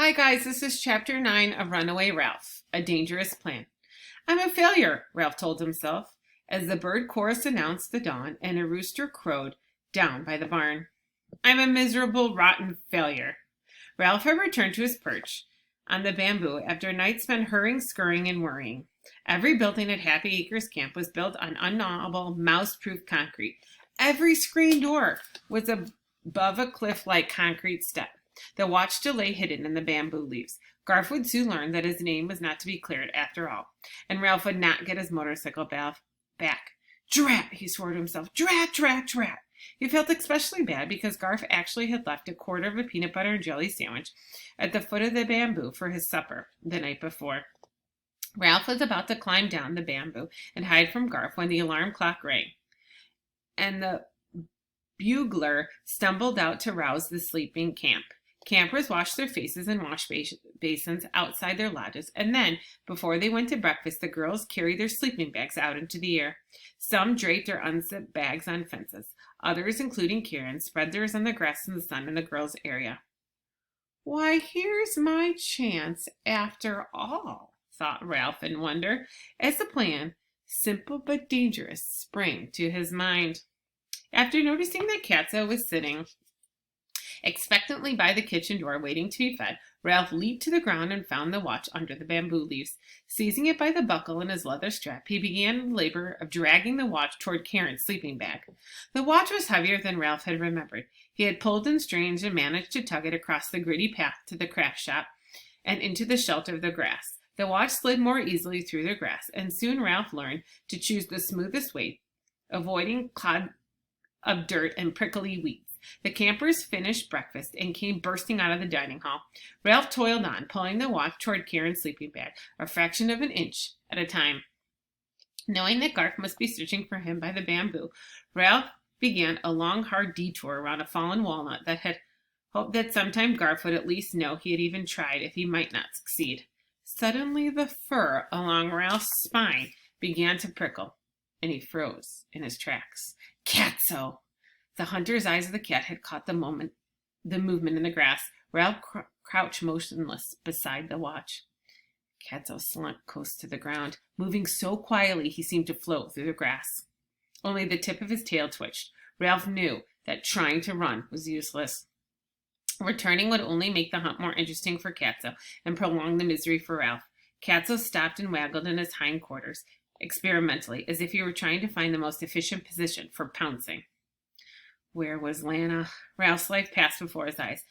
Hi guys, this is chapter 9 of Runaway Ralph, A Dangerous Plan. I'm a failure, Ralph told himself, as the bird chorus announced the dawn and a rooster crowed down by the barn. I'm a miserable, rotten failure. Ralph had returned to his perch on the bamboo after a night spent hurrying, scurrying, and worrying. Every building at Happy Acres Camp was built on ungnawable, mouse-proof concrete. Every screen door was above a cliff-like concrete step. The watch still lay hidden in the bamboo leaves. Garth would soon learn that his name was not to be cleared after all, and Ralph would not get his motorcycle back. Drat, he swore to himself. Drat, drat, drat. He felt especially bad because Garth actually had left a quarter of a peanut butter and jelly sandwich at the foot of the bamboo for his supper the night before. Ralph was about to climb down the bamboo and hide from Garth when the alarm clock rang, and the bugler stumbled out to rouse the sleeping camp. Campers washed their faces in wash basins outside their lodges, and then, before they went to breakfast, the girls carried their sleeping bags out into the air. Some draped or unzipped bags on fences. Others, including Karen, spread theirs on the grass in the sun in the girls' area. Why, here's my chance after all, thought Ralph in wonder, as the plan, simple but dangerous, sprang to his mind. After noticing that Katza was sitting expectantly by the kitchen door waiting to be fed, Ralph leaped to the ground and found the watch under the bamboo leaves. Seizing it by the buckle in his leather strap, he began the labor of dragging the watch toward Karen's sleeping bag. The watch was heavier than Ralph had remembered. He had pulled and strained and managed to tug it across the gritty path to the craft shop and into the shelter of the grass. The watch slid more easily through the grass, and soon Ralph learned to choose the smoothest way, avoiding clods of dirt and prickly weeds. The campers finished breakfast and came bursting out of the dining hall. Ralph toiled on, pulling the watch toward Karen's sleeping bag, a fraction of an inch at a time. Knowing that Garth must be searching for him by the bamboo, Ralph began a long, hard detour around a fallen walnut that had hoped that sometime Garth would at least know he had even tried if he might not succeed. Suddenly the fur along Ralph's spine began to prickle, and he froze in his tracks. Catso! The hunter's eyes of the cat had caught the movement in the grass. Ralph crouched motionless beside the watch. Catso slunk close to the ground, moving so quietly he seemed to float through the grass. Only the tip of his tail twitched. Ralph knew that trying to run was useless. Returning would only make the hunt more interesting for Catso and prolong the misery for Ralph. Catso stopped and waggled in his hindquarters experimentally, as if he were trying to find the most efficient position for pouncing. Where was Lana? Ralph's life passed before his eyes.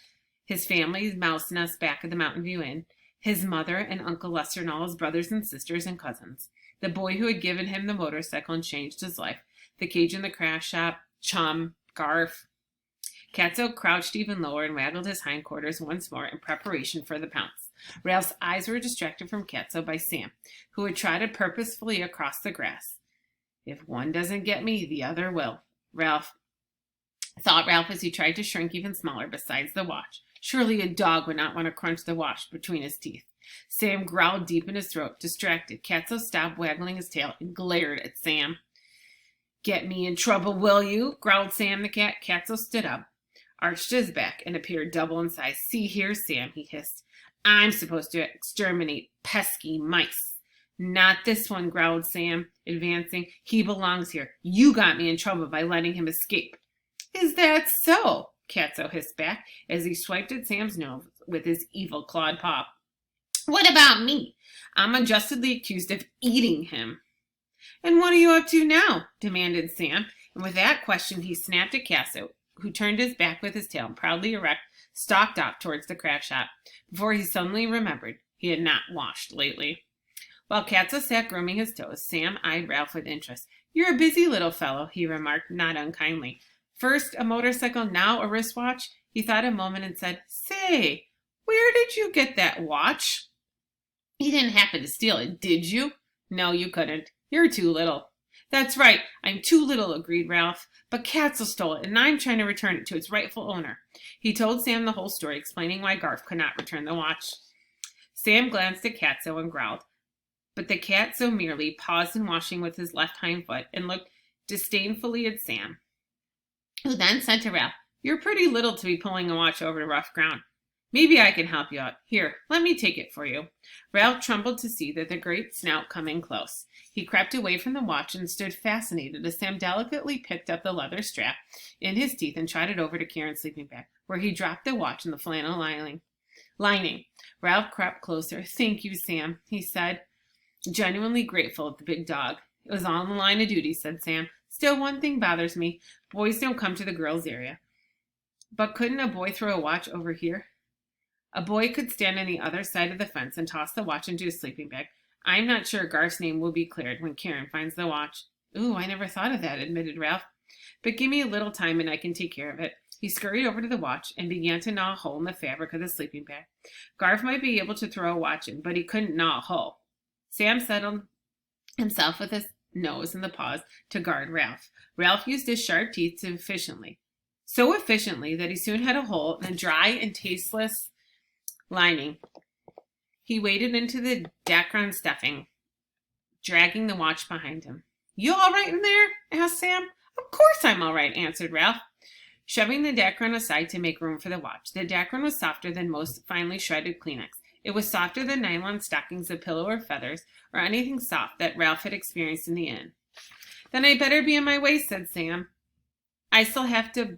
His family's mouse nest back at the Mountain View Inn. His mother and Uncle Lester and all his brothers and sisters and cousins. The boy who had given him the motorcycle and changed his life. The cage in the craft shop. Chum. Garth. Catso crouched even lower and waggled his hindquarters once more in preparation for the pounce. Ralph's eyes were distracted from Catso by Sam, who had trotted purposefully across the grass. If one doesn't get me, the other will. Thought Ralph as he tried to shrink even smaller besides the watch. Surely a dog would not want to crunch the watch between his teeth. Sam growled deep in his throat, distracted. Catso stopped waggling his tail and glared at Sam. Get me in trouble, will you? Growled Sam the cat. Catso stood up, arched his back, and appeared double in size. See here, Sam, he hissed. I'm supposed to exterminate pesky mice. Not this one, growled Sam, advancing. He belongs here. You got me in trouble by letting him escape. Is that so? Catso hissed back as he swiped at Sam's nose with his evil clawed paw. What about me? I'm unjustly accused of eating him. And what are you up to now? Demanded Sam, and with that question he snapped at Catso, who turned his back with his tail proudly erect, stalked off towards the craft shop, before he suddenly remembered he had not washed lately. While Catso sat grooming his toes, Sam eyed Ralph with interest. You're a busy little fellow, he remarked, not unkindly. First a motorcycle, now a wristwatch. He thought a moment and said, Say, where did you get that watch? You didn't happen to steal it, did you? No, you couldn't. You're too little. That's right, I'm too little, agreed Ralph. But Catso stole it, and I'm trying to return it to its rightful owner. He told Sam the whole story, explaining why Garth could not return the watch. Sam glanced at Catso and growled. But the Catso merely paused in washing with his left hind foot and looked disdainfully at Sam, who then said to Ralph, You're pretty little to be pulling a watch over rough ground. Maybe I can help you out. Here, let me take it for you. Ralph trembled to see that the great snout coming close. He crept away from the watch and stood fascinated as Sam delicately picked up the leather strap in his teeth and trotted over to Karen's sleeping bag, where he dropped the watch in the flannel lining. Ralph crept closer. Thank you, Sam, he said, genuinely grateful of the big dog. It was all in the line of duty, said Sam. Still, one thing bothers me. Boys don't come to the girls' area. But couldn't a boy throw a watch over here? A boy could stand on the other side of the fence and toss the watch into his sleeping bag. I'm not sure Garth's name will be cleared when Karen finds the watch. Ooh, I never thought of that, admitted Ralph. But give me a little time and I can take care of it. He scurried over to the watch and began to gnaw a hole in the fabric of the sleeping bag. Garth might be able to throw a watch in, but he couldn't gnaw a hole. Sam settled himself with his nose in the paws to guard Ralph. Ralph used his sharp teeth so efficiently that he soon had a hole in a dry and tasteless lining. He waded into the Dacron stuffing, dragging the watch behind him. You all right in there? Asked Sam. Of course I'm all right, answered Ralph, shoving the Dacron aside to make room for the watch. The Dacron was softer than most finely shredded Kleenex. It was softer than nylon stockings, a pillow, or feathers, or anything soft that Ralph had experienced in the inn. Then I better be on my way, said Sam. I still have the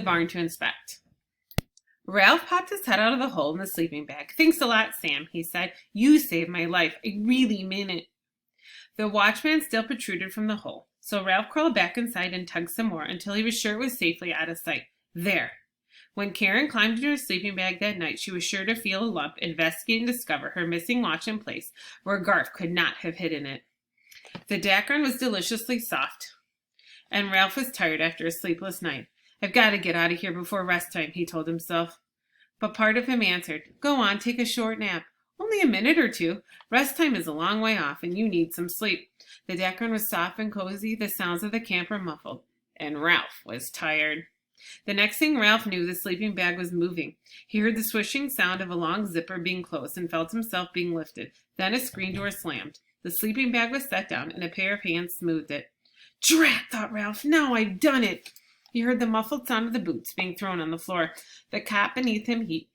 barn to inspect. Ralph popped his head out of the hole in the sleeping bag. Thanks a lot, Sam, he said. You saved my life. I really mean it. The watchman still protruded from the hole, so Ralph crawled back inside and tugged some more until he was sure it was safely out of sight. There. When Karen climbed into her sleeping bag that night, she was sure to feel a lump, investigate, and discover her missing watch in place where Garth could not have hidden it. The Dacron was deliciously soft, and Ralph was tired after a sleepless night. I've got to get out of here before rest time, he told himself. But part of him answered, Go on, take a short nap. Only a minute or two. Rest time is a long way off, and you need some sleep. The Dacron was soft and cozy, the sounds of the camp were muffled, and Ralph was tired. The next thing Ralph knew, the sleeping bag was moving. He heard the swishing sound of a long zipper being closed and felt himself being lifted. Then a screen door slammed. The sleeping bag was set down, and a pair of hands smoothed it. Drat, thought Ralph, now I've done it. He heard the muffled sound of the boots being thrown on the floor. The cot beneath him heaved,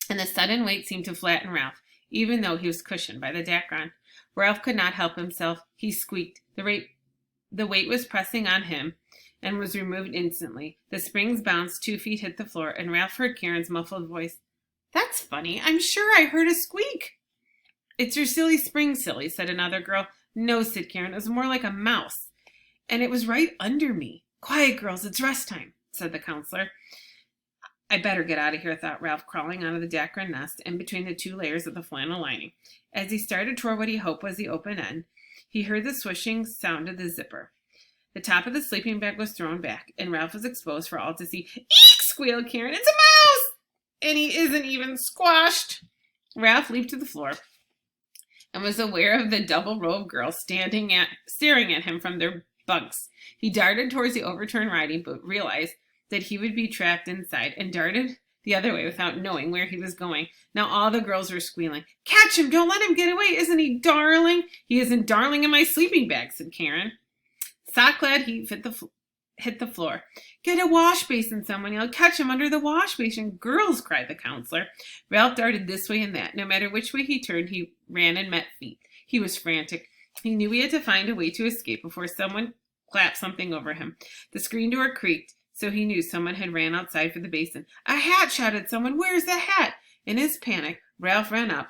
and the sudden weight seemed to flatten Ralph, even though he was cushioned by the Dacron. Ralph could not help himself. He squeaked. The weight was pressing on him and was removed instantly. The springs bounced, 2 feet hit the floor, and Ralph heard Karen's muffled voice. That's funny. I'm sure I heard a squeak. It's your silly spring, silly, said another girl. No, said Karen. It was more like a mouse, and it was right under me. Quiet, girls, it's rest time, said the counselor. I better get out of here, thought Ralph, crawling out of the Dacron nest in between the 2 layers of the flannel lining. As he started toward what he hoped was the open end, he heard the swishing sound of the zipper. The top of the sleeping bag was thrown back, and Ralph was exposed for all to see. Eek! Squealed Karen. It's a mouse! And he isn't even squashed. Ralph leaped to the floor and was aware of the double row of girls staring at him from their bunks. He darted towards the overturned riding boot, realized that he would be trapped inside, and darted the other way without knowing where he was going. Now all the girls were squealing. Catch him! Don't let him get away! Isn't he darling? He isn't darling in my sleeping bag, said Karen. Sock-clad heat hit the floor. Get a wash basin, someone yelled. Catch him under the wash basin. Girls, cried the counselor. Ralph darted this way and that. No matter which way he turned, he ran and met feet. He was frantic. He knew he had to find a way to escape before someone clapped something over him. The screen door creaked, so he knew someone had ran outside for the basin. A hat, shouted someone. Where's the hat? In his panic, Ralph ran up,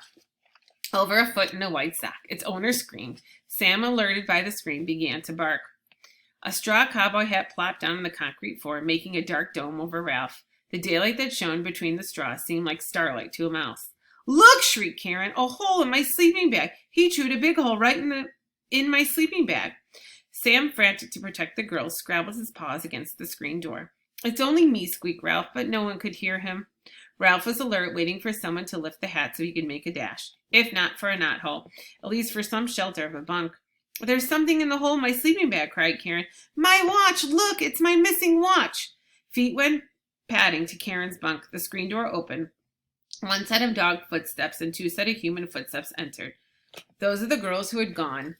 over a foot in a white sock. Its owner screamed. Sam, alerted by the scream, began to bark. A straw cowboy hat plopped down on the concrete floor, making a dark dome over Ralph. The daylight that shone between the straws seemed like starlight to a mouse. Look, shrieked Karen, a hole in my sleeping bag. He chewed a big hole right in my sleeping bag. Sam, frantic to protect the girls, scrabbled his paws against the screen door. It's only me, squeaked Ralph, but no one could hear him. Ralph was alert, waiting for someone to lift the hat so he could make a dash. If not for a knothole, at least for some shelter of a bunk. There's something in the hole in my sleeping bag, cried Karen. My watch! Look, it's my missing watch! Feet went padding to Karen's bunk. The screen door opened. 1 set of dog footsteps and 2 set of human footsteps entered. Those are the girls who had gone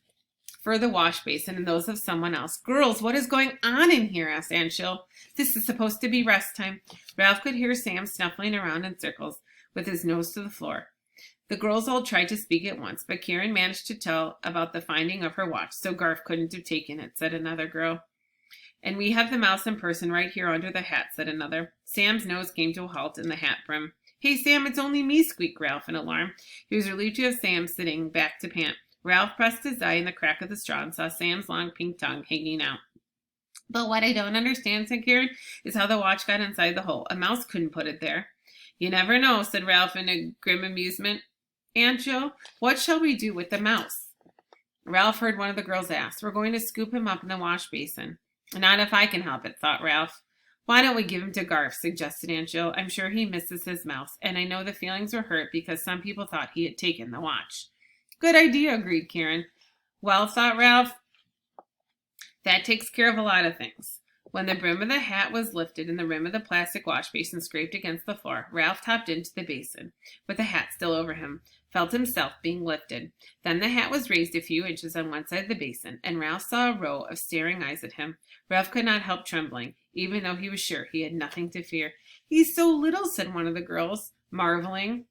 for the wash basin and those of someone else. "Girls, what is going on in here?" asked Aunt Jill. "This is supposed to be rest time." Ralph could hear Sam snuffling around in circles with his nose to the floor. The girls all tried to speak at once, but Karen managed to tell about the finding of her watch, so Garth couldn't have taken it, said another girl. "And we have the mouse in person right here under the hat," said another. Sam's nose came to a halt in the hat brim. "Hey, Sam, it's only me," squeaked Ralph in alarm. He was relieved to have Sam sitting back to pant. Ralph pressed his eye in the crack of the straw and saw Sam's long pink tongue hanging out. "But what I don't understand," said Karen, "is how the watch got inside the hole. A mouse couldn't put it there." "You never know," said Ralph in a grim amusement. "Aunt Jill, what shall we do with the mouse?" Ralph heard one of the girls ask. "We're going to scoop him up in the wash basin." "Not if I can help it," thought Ralph. "Why don't we give him to Garth?" suggested Aunt Jill. "I'm sure he misses his mouse, and I know the feelings were hurt because some people thought he had taken the watch." "Good idea," agreed Karen. "Well," thought Ralph, "that takes care of a lot of things." When the brim of the hat was lifted and the rim of the plastic wash basin scraped against the floor, Ralph hopped into the basin, with the hat still over him, felt himself being lifted. Then the hat was raised a few inches on one side of the basin, and Ralph saw a row of staring eyes at him. Ralph could not help trembling, even though he was sure he had nothing to fear. "He's so little," said one of the girls, marveling.